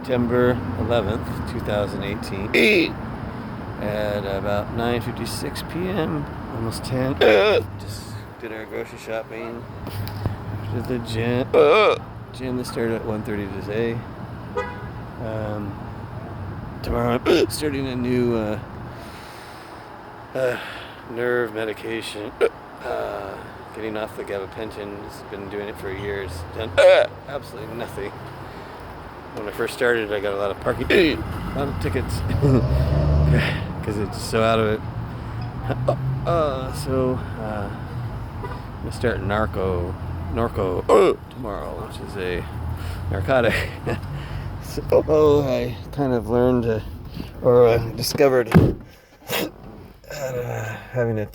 September 11th, 2018 at about 9:56 p.m., almost 10. Just did our grocery shopping. Did the gym that started at 1:30 today. Tomorrow I'm starting a new nerve medication. Getting off the gabapentin. Has been doing it for years. Done absolutely nothing. When I first started, I got a lot of parking, a lot of tickets, because it's so out of it. So I'm gonna start Narco tomorrow, which is a narcotic. So I kind of learned discovered having a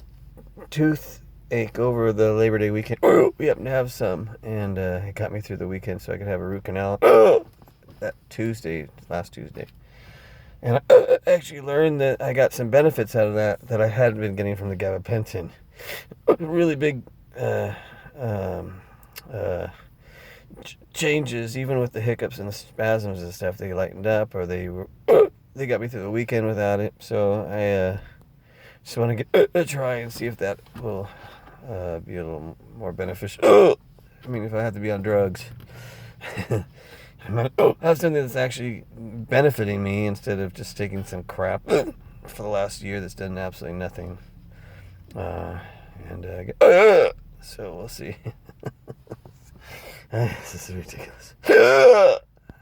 toothache over the Labor Day weekend. We happen to have some, and it got me through the weekend so I could have a root canal that last Tuesday. And I actually learned that I got some benefits out of that I hadn't been getting from the gabapentin. Really big changes, even with the hiccups and the spasms and stuff. They lightened up, or they got me through the weekend without it. So I just want to get a try and see if that will be a little more beneficial. I mean, if I have to be on drugs, I might have something that's actually benefiting me instead of just taking some crap for the last year that's done absolutely nothing. So we'll see. This is ridiculous.